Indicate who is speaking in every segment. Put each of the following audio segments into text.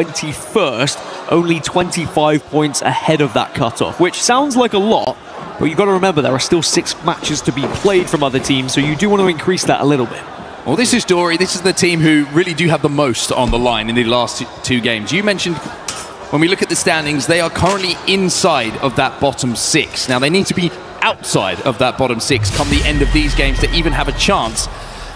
Speaker 1: 21st, only 25 points ahead of that cutoff, which sounds like a lot, but you've got to remember there are still 6 matches to be played from other teams, so you do want to increase that a little bit.
Speaker 2: Well, this is Dory. This is the team who really do have the most on the line in the last 2 games. You mentioned, when we look at the standings, they are currently inside of that bottom 6. Now, they need to be outside of that bottom 6 come the end of these games to even have a chance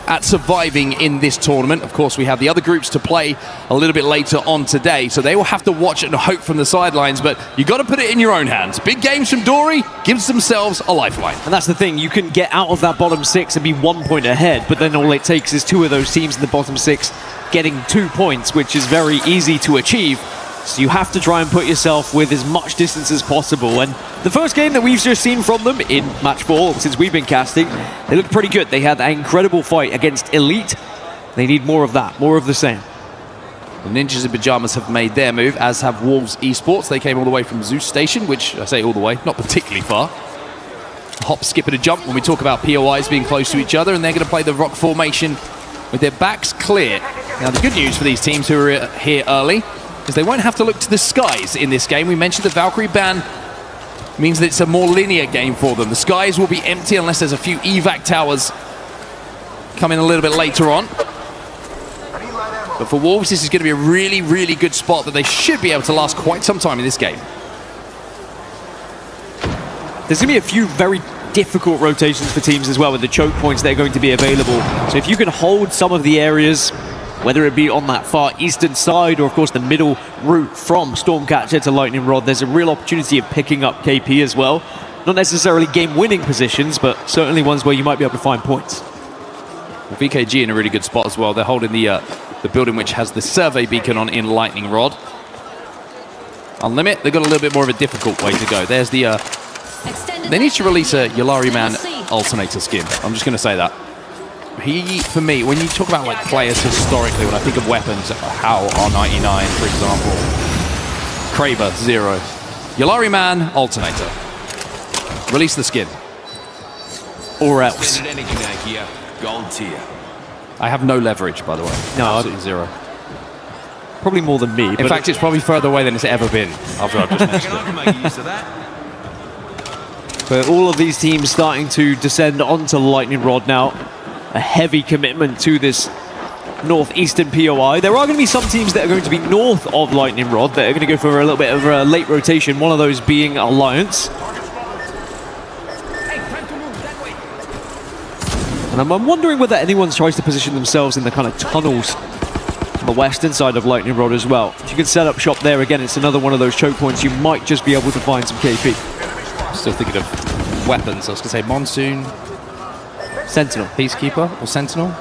Speaker 2: at surviving in this tournament. Of course, we have the other groups to play a little bit later on today, so they will have to watch and hope from the sidelines, but you got to put it in your own hands. Big games from Dory gives themselves a lifeline.
Speaker 1: And that's the thing, you can get out of that bottom 6 and be 1 point ahead, but then all it takes is 2 of those teams in the bottom 6 getting 2 points, which is very easy to achieve. So you have to try and put yourself with as much distance as possible. And the first game that we've just seen from them in match 4 since we've been casting, they looked pretty good. They had an incredible fight against Elite. They need more of that, more of the same.
Speaker 2: The Ninjas in Pyjamas have made their move, as have Wolves Esports. They came all the way from Zeus Station, which I say all the way, not particularly far. A hop, skip, and a jump when we talk about POIs being close to each other, and they're going to play the rock formation with their backs clear. Now, the good news for these teams who are here early is they won't have to look to the skies in this game. We mentioned the Valkyrie ban means that it's a more linear game for them. The skies will be empty unless there's a few evac towers coming a little bit later on. But for Wolves, this is going to be a really, really good spot that they should be able to last quite some time in this game.
Speaker 1: There's going to be a few very difficult rotations for teams as well with the choke points that are going to be available. So if you can hold some of the areas, whether it be on that far eastern side or, of course, the middle route from Stormcatcher to Lightning Rod, there's a real opportunity of picking up KP as well. Not necessarily game-winning positions, but certainly ones where you might be able to find points.
Speaker 2: Well, VKG in a really good spot as well. They're holding the building which has the survey beacon on in Lightning Rod. On Limit, they've got a little bit more of a difficult way to go. There's the... they need to release a Yulari Man alternator skin. I'm just going to say that. He, for me, when you talk about like players historically, when I think of weapons, HAL R99, for example, Kraber, 0. Yulari Man, alternator. Release the skin.
Speaker 1: Or else.
Speaker 2: I have no leverage, by the way.
Speaker 1: No,
Speaker 2: absolutely 0.
Speaker 1: Probably more than me.
Speaker 2: In fact, it's probably further away than it's ever been after I've just mentioned it.
Speaker 1: But all of these teams starting to descend onto Lightning Rod now. A heavy commitment to this northeastern POI. There are going to be some teams that are going to be north of Lightning Rod that are going to go for a little bit of a late rotation, one of those being Alliance. And I'm wondering whether anyone tries to position themselves in the kind of tunnels on the western side of Lightning Rod as well. If you can set up shop there, again, it's another one of those choke points. You might just be able to find some KP.
Speaker 2: Still thinking of weapons. I was going to say Monsoon,
Speaker 1: Sentinel.
Speaker 2: Peacekeeper or Sentinel.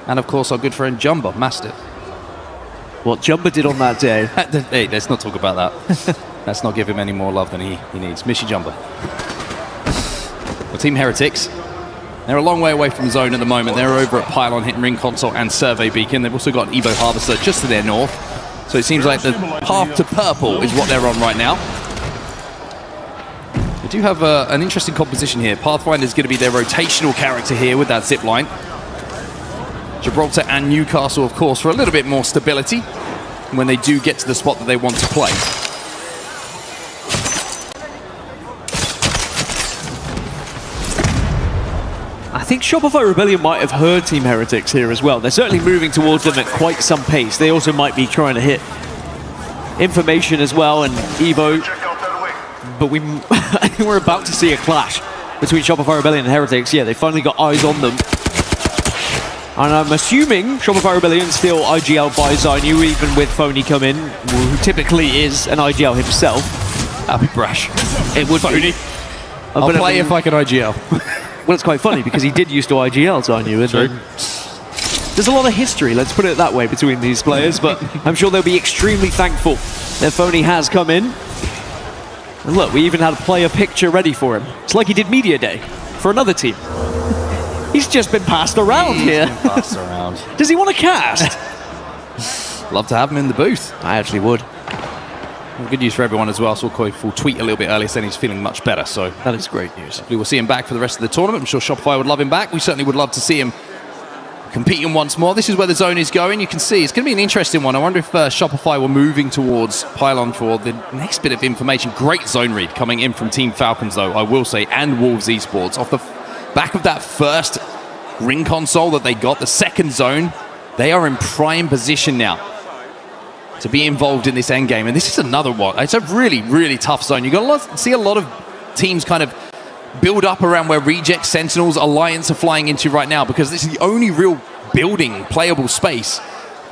Speaker 2: And of course our good friend Jumba, Mastiff.
Speaker 1: What Jumba did on that day.
Speaker 2: Hey, let's not talk about that. Let's not give him any more love than he needs. Mishi Jumba. Well, Team Heretics, they're a long way away from zone at the moment. They're over at Pylon, hitting Ring Console and Survey Beacon. They've also got Evo Harvester just to their north. So it seems like the path to purple is what they're on right now. They do have an interesting composition here. Pathfinder is going to be their rotational character here with that zip line. Gibraltar and Newcastle, of course, for a little bit more stability when they do get to the spot that they want to play.
Speaker 1: I think Shopify Rebellion might have heard Team Heretics here as well. They're certainly moving towards them at quite some pace. They also might be trying to hit information as well and Evo. But I think we're about to see a clash between Shopify Rebellion and Heretics. Yeah, they finally got eyes on them. And I'm assuming Shopify Rebellion still IGL by Zainu, even with Phony come in, who typically is an IGL himself.
Speaker 2: That'd be brash.
Speaker 1: It would
Speaker 2: Phony.
Speaker 1: be.
Speaker 2: I'll play if I can IGL.
Speaker 1: Well, it's quite funny because he did used to IGL Zainu. And there's a lot of history, let's put it that way, between these players, but I'm sure they'll be extremely thankful that Phony has come in. And look, we even had a player picture ready for him. It's like he did Media Day for another team. He's just been passed around here.
Speaker 2: Passed around.
Speaker 1: Does he want to cast?
Speaker 2: Love to have him in the booth.
Speaker 1: I actually would.
Speaker 2: Well, good news for everyone as well. So we'll tweet a little bit earlier saying he's feeling much better. So
Speaker 1: that is great news.
Speaker 2: We will see him back for the rest of the tournament. I'm sure Shopify would love him back. We certainly would love to see him competing once more. This is where the zone is going. You can see it's going to be an interesting one. I wonder if Shopify were moving towards Pylon for the next bit of information. Great zone read coming in from Team Falcons, though, I will say, and Wolves Esports. Off the back of that first ring console that they got, the second zone, they are in prime position now to be involved in this end game. And this is another one. It's a really, really tough zone. You're going to see a lot of teams kind of build up around where Reject, Sentinels, Alliance are flying into right now, because this is the only real building, playable space.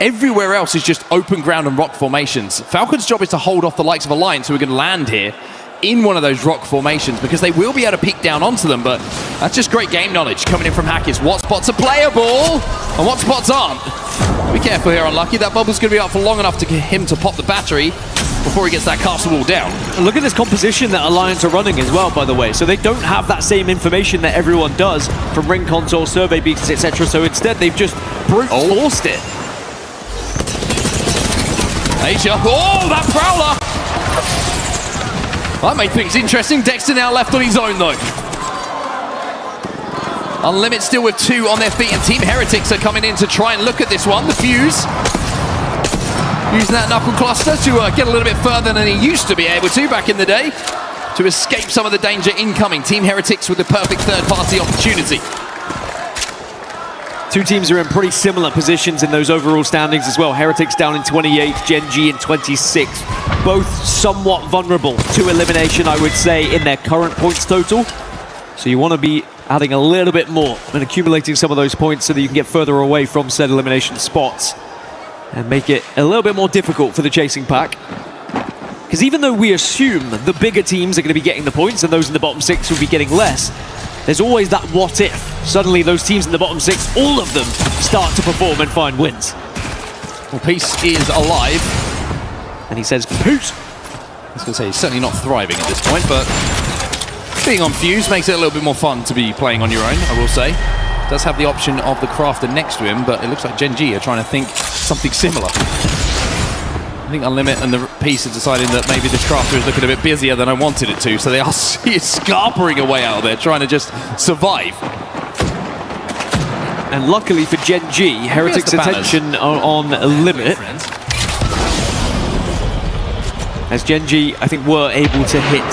Speaker 2: Everywhere else is just open ground and rock formations. Falcons' job is to hold off the likes of Alliance, who are going to land here in one of those rock formations, because they will be able to peek down onto them, but that's just great game knowledge coming in from Hackers. What spots are playable and what spots aren't? Be careful here, Unlucky. That bubble's going to be up for long enough to get him to pop the battery before he gets that castle wall down.
Speaker 1: And look at this composition that Alliance are running as well, by the way. So they don't have that same information that everyone does from ring console, survey beacons, etc. So instead, they've just brute forced it.
Speaker 2: Asia. Oh, that Prowler! That made things interesting. Dexter now left on his own, though. Unlimit still with 2 on their feet, and Team Heretics are coming in to try and look at this one. The Fuse using that knuckle cluster to get a little bit further than he used to be able to back in the day, to escape some of the danger incoming. Team Heretics with the perfect third-party opportunity.
Speaker 1: Two teams are in pretty similar positions in those overall standings as well. Heretics down in 28th, Gen G in 26th. Both somewhat vulnerable to elimination, I would say, in their current points total. So you want to be adding a little bit more and accumulating some of those points so that you can get further away from said elimination spots and make it a little bit more difficult for the chasing pack. Because even though we assume the bigger teams are going to be getting the points and those in the bottom 6 will be getting less, there's always that what if. Suddenly those teams in the bottom 6, all of them start to perform and find wins.
Speaker 2: Well, Peace is alive.
Speaker 1: And he says, peace.
Speaker 2: I was going to say, he's certainly not thriving at this point, but being on Fuse makes it a little bit more fun to be playing on your own, I will say. Does have the option of the Crafter next to him, but it looks like Gen G are trying to think something similar. I think Unlimit and the Peace are deciding that maybe this Crafter is looking a bit busier than I wanted it to, so they are scarpering away out there, trying to just survive.
Speaker 1: And luckily for Gen G, Heretics' attention on Limit, as Gen G, I think, were able to hit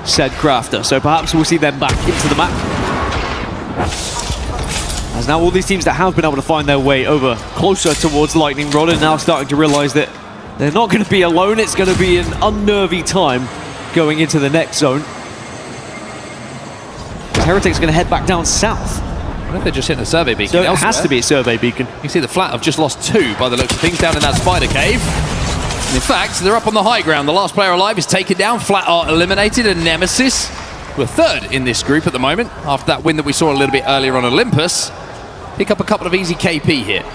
Speaker 1: said Crafter. So perhaps we'll see them back into the map. As now all these teams that have been able to find their way over closer towards Lightning Rod are now starting to realize that they're not going to be alone. It's going to be an unnervy time going into the next zone. Heretics are going to head back down south.
Speaker 2: I wonder if they're just hitting a survey beacon.
Speaker 1: So it
Speaker 2: elsewhere.
Speaker 1: has to be a survey beacon.
Speaker 2: You can see the Flat have just lost 2 by the looks of things down in that spider cave. And in fact, they're up on the high ground. The last player alive is taken down. Flat are eliminated, and Nemesis, who are 3rd in this group at the moment, after that win that we saw a little bit earlier on Olympus, pick up a couple of easy KP here.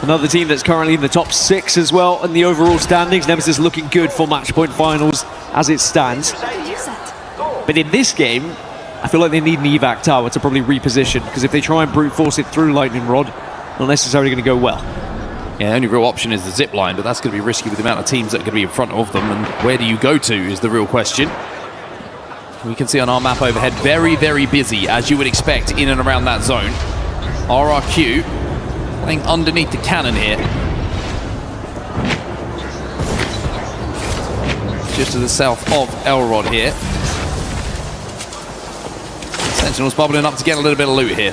Speaker 1: Another team that's currently in the top 6 as well in the overall standings. Nemesis looking good for match point finals as it stands. But in this game, I feel like they need an evac tower to probably reposition, because if they try and brute force it through Lightning Rod, not necessarily going to go well.
Speaker 2: Yeah, the only real option is the zip line, but that's going to be risky with the amount of teams that are going to be in front of them, and where do you go to is the real question. We can see on our map overhead, very, very busy, as you would expect, in and around that zone. RRQ playing underneath the cannon here. Just to the south of Elrod here. Sentinels bubbling up to get a little bit of loot here.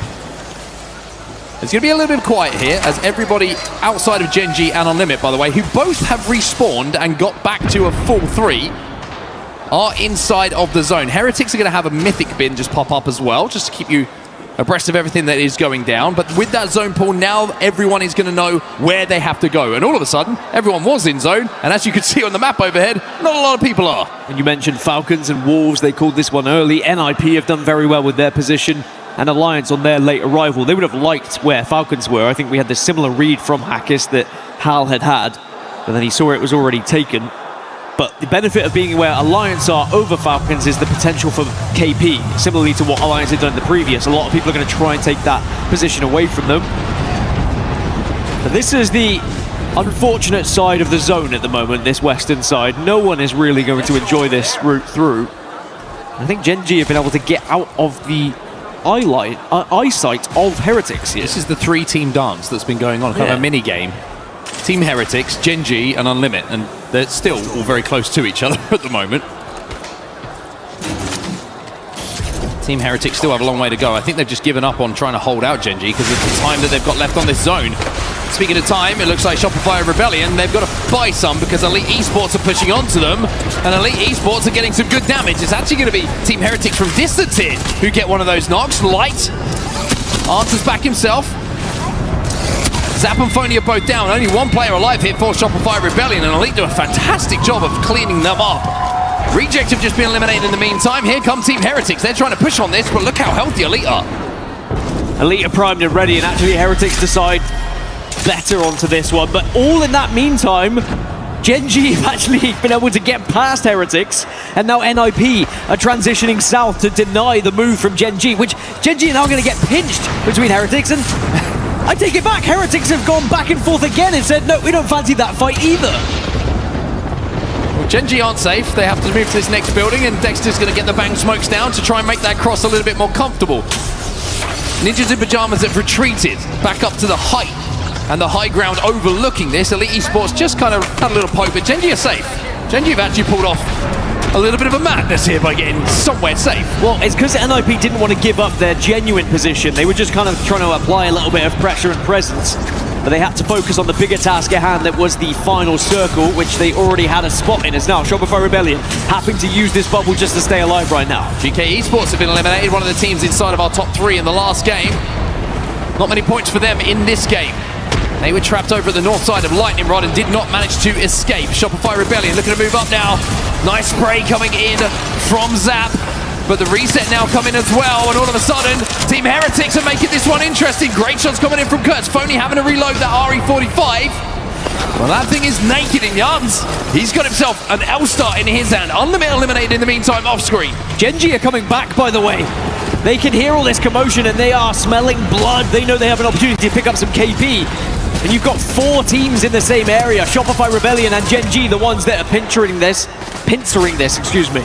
Speaker 2: It's going to be a little bit quiet here, as everybody outside of Gen G and Unlimit, by the way, who both have respawned and got back to a full 3, are inside of the zone. Heretics are going to have a mythic bin just pop up as well, just to keep you abreast of everything that is going down. But with that zone pool, now everyone is going to know where they have to go. And all of a sudden, everyone was in zone. And as you can see on the map overhead, not a lot of people are.
Speaker 1: And you mentioned Falcons and Wolves. They called this one early. NIP have done very well with their position. And Alliance on their late arrival. They would have liked where Falcons were. I think we had this similar read from Hackis that Hal had, but then he saw it was already taken. But the benefit of being where Alliance are over Falcons is the potential for KP, similarly to what Alliance had done in the previous. A lot of people are going to try and take that position away from them. But this is the unfortunate side of the zone at the moment, this western side. No one is really going to enjoy this route through. I think Gen G have been able to get out of the eyesight of Heretics here.
Speaker 2: This is the three-team dance that's been going on, kind of a mini-game. Team Heretics, Gen G, and Unlimit, and they're still all very close to each other at the moment. Team Heretics still have a long way to go. I think they've just given up on trying to hold out Gen G because of the time that they've got left on this zone. Speaking of time, it looks like Shopify and Rebellion, they've got to buy some because Elite Esports are pushing onto them, and Elite Esports are getting some good damage. It's actually going to be Team Heretics from distance here who get one of those knocks. Light answers back himself. Zap and Phony are both down. Only one player alive here for Shopify Rebellion, and Elite do a fantastic job of cleaning them up. Reject have just been eliminated in the meantime. Here come Team Heretics. They're trying to push on this, but look how healthy Elite are.
Speaker 1: Elite are primed and ready, and actually Heretics decide better onto this one. But all in that meantime, Gen G have actually been able to get past Heretics, and now NIP are transitioning south to deny the move from Gen G, which Gen G are now going to get pinched between Heretics, and I take it back. Heretics have gone back and forth again and said, no, we don't fancy that fight either.
Speaker 2: Well, Gen G aren't safe. They have to move to this next building, and Dexter's going to get the bang smokes down to try and make that cross a little bit more comfortable. Ninjas in Pajamas have retreated back up to the height and the high ground overlooking this. Elite Esports just kind of had a little poke, but Gen G are safe. Gen G have actually pulled off a little bit of a madness here by getting somewhere safe.
Speaker 1: Well, it's because NIP didn't want to give up their genuine position. They were just kind of trying to apply a little bit of pressure and presence, but they had to focus on the bigger task at hand that was the final circle, which they already had a spot in. As now Shopify Rebellion having to use this bubble just to stay alive right now.
Speaker 2: GK Esports have been eliminated, one of the teams inside of our top three in the last game. Not many points for them in this game. They were trapped over at the north side of Lightning Rod and did not manage to escape. Shopify Rebellion looking to move up now. Nice spray coming in from Zap, but the reset now coming as well, and all of a sudden, Team Heretics are making this one interesting. Great shots coming in from Kurtz. Phony having to reload that RE45. Well, that thing is naked in Yarns. He's got himself an L-Star in his hand. Unlimited eliminated in the meantime off screen.
Speaker 1: Gen G are coming back, by the way. They can hear all this commotion and they are smelling blood. They know they have an opportunity to pick up some KP. And you've got four teams in the same area. Shopify Rebellion and Gen G, the ones that are pincering this, excuse me.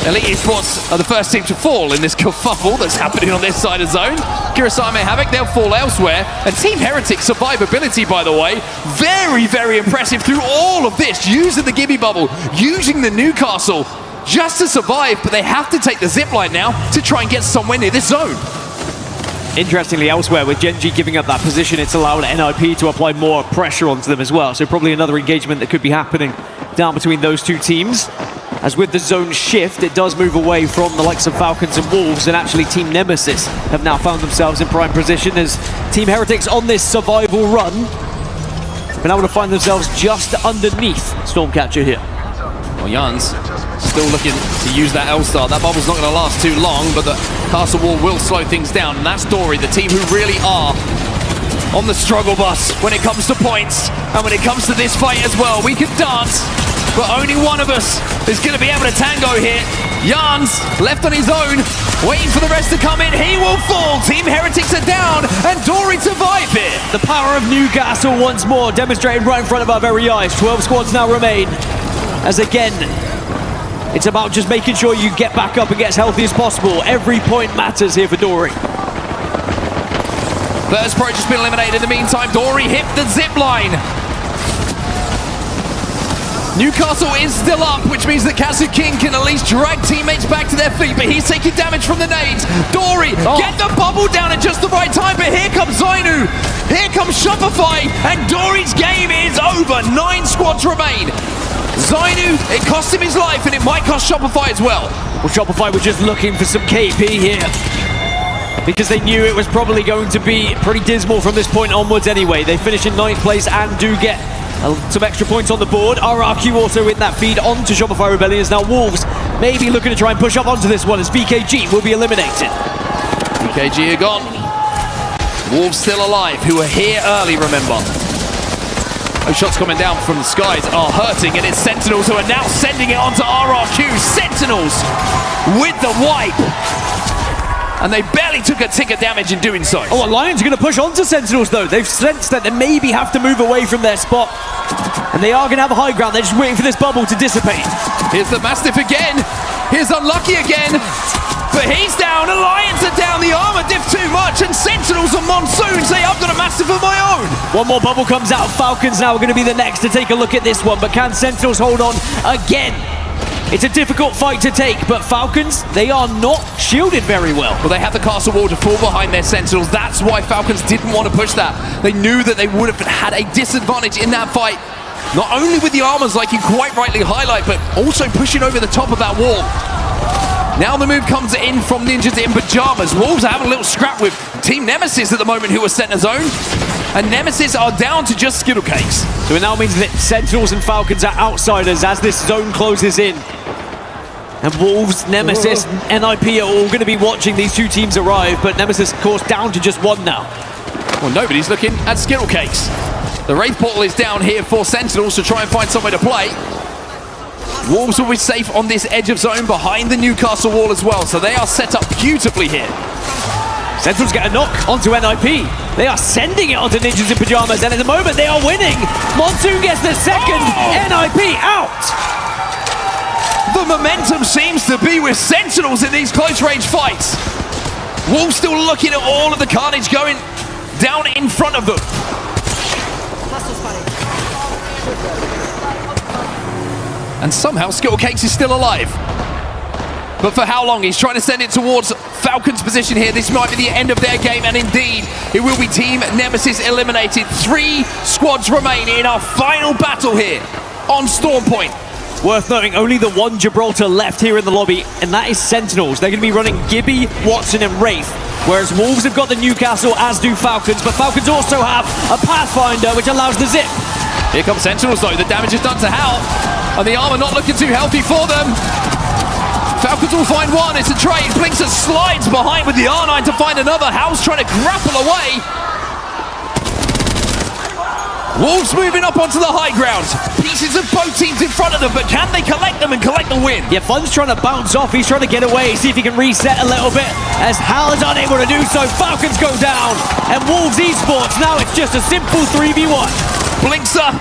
Speaker 2: Elite Esports are the first team to fall in this kerfuffle that's happening on this side of zone. Kirasame Havoc, they'll fall elsewhere. And Team Heretics survivability, by the way, very, very impressive through all of this, using the Gibby bubble, using the Newcastle just to survive, but they have to take the zipline now to try and get somewhere near this zone.
Speaker 1: Interestingly, elsewhere, with Gen G giving up that position, it's allowed NIP to apply more pressure onto them as well. So probably another engagement that could be happening down between those two teams. As with the zone shift, it does move away from the likes of Falcons and Wolves, and actually Team Nemesis have now found themselves in prime position as Team Heretics on this survival run been able to find themselves just underneath Stormcatcher here.
Speaker 2: Well, Jans still looking to use that L-Star. That bubble's not going to last too long, but the castle wall will slow things down. And that's Dory, the team who really are on the struggle bus when it comes to points. And when it comes to this fight as well, we can dance, but only one of us is going to be able to tango here. Jans left on his own, waiting for the rest to come in. He will fall. Team Heretics are down, and Dory survive here.
Speaker 1: The power of Newcastle once more demonstrated right in front of our very eyes. 12 squads now remain. As again, it's about just making sure you get back up and get as healthy as possible. Every point matters here for Dory.
Speaker 2: First Pro just been eliminated in the meantime. Dory hit the zip line. Newcastle is still up, which means that Kazu King can at least drag teammates back to their feet, but he's taking damage from the nades. Dory, get the bubble down at just the right time, but here comes Zainu. Here comes Shopify, and Dory's game is over. 9 squads remain. Zainu, it cost him his life, and it might cost Shopify as well.
Speaker 1: Well, Shopify were just looking for some KP here, because they knew it was probably going to be pretty dismal from this point onwards anyway. They finish in 9th place and do get some extra points on the board. RRQ also in that feed onto Shopify Rebellion. Is now Wolves maybe looking to try and push up onto this one as BKG will be eliminated.
Speaker 2: BKG are gone. Wolves still alive, who are here early, remember. Those shots coming down from the skies are hurting, and it's Sentinels who are now sending it onto RRQ. Sentinels with the wipe. And they barely took a tick of damage in doing so.
Speaker 1: Oh, Lions are going to push onto Sentinels, though. They've sensed that they maybe have to move away from their spot. And they are going to have a high ground. They're just waiting for this bubble to dissipate.
Speaker 2: Here's the Mastiff again. Here's Unlucky again. But he's down, Alliance are down, the armor diff too much, and Sentinels and Monsoon say, I've got a massive of my own.
Speaker 1: One more bubble comes out. Falcons now are going to be the next to take a look at this one, but can Sentinels hold on again? It's a difficult fight to take, but Falcons, they are not shielded very well.
Speaker 2: Well, they have the castle wall to fall behind their Sentinels. That's why Falcons didn't want to push that. They knew that they would have had a disadvantage in that fight. Not only with the armors, like you quite rightly highlight, but also pushing over the top of that wall. Now the move comes in from Ninjas in pajamas. Wolves are having a little scrap with Team Nemesis at the moment, who are center zone. And Nemesis are down to just Skittle Cakes.
Speaker 1: So it now means that Sentinels and Falcons are outsiders as this zone closes in. And Wolves, Nemesis, NIP are all going to be watching these two teams arrive, but Nemesis, of course, down to just one now.
Speaker 2: Well, nobody's looking at Skittle Cakes. The Wraith Portal is down here for Sentinels to try and find somewhere to play. Wolves will be safe on this edge of zone behind the Newcastle wall as well, so they are set up beautifully here.
Speaker 1: Sentinels get a knock onto NIP. They are sending it onto Ninjas in Pajamas, and at the moment they are winning. Monsoon gets the second, NIP out.
Speaker 2: The momentum seems to be with Sentinels in these close-range fights. Wolves still looking at all of the carnage going down in front of them. And somehow Skittle Cakes is still alive. But for how long? He's trying to send it towards Falcons' position here. This might be the end of their game, and indeed, it will be Team Nemesis eliminated. 3 squads remain in our final battle here on Storm Point.
Speaker 1: Worth noting, only the one Gibraltar left here in the lobby, and that is Sentinels. They're going to be running Gibby, Watson, and Wraith, whereas Wolves have got the Newcastle, as do Falcons, but Falcons also have a Pathfinder, which allows the zip.
Speaker 2: Here comes Sentinels, though. The damage is done to Hal, and the armor not looking too healthy for them. Falcons will find one. It's a trade. Blinkster slides behind with the R9 to find another. Hal's trying to grapple away. Wolves moving up onto the high ground. Pieces of both teams in front of them, but can they collect them and collect the win?
Speaker 1: Yeah, Fun's trying to bounce off. He's trying to get away, see if he can reset a little bit. As Hal is unable to do so, Falcons go down. And Wolves Esports, now it's just a simple 3v1.
Speaker 2: Blinkster,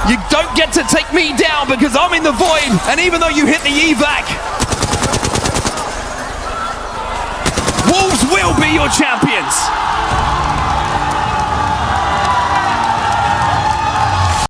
Speaker 2: you don't get to take me down because I'm in the void, and even though you hit the evac, Wolves will be your champions.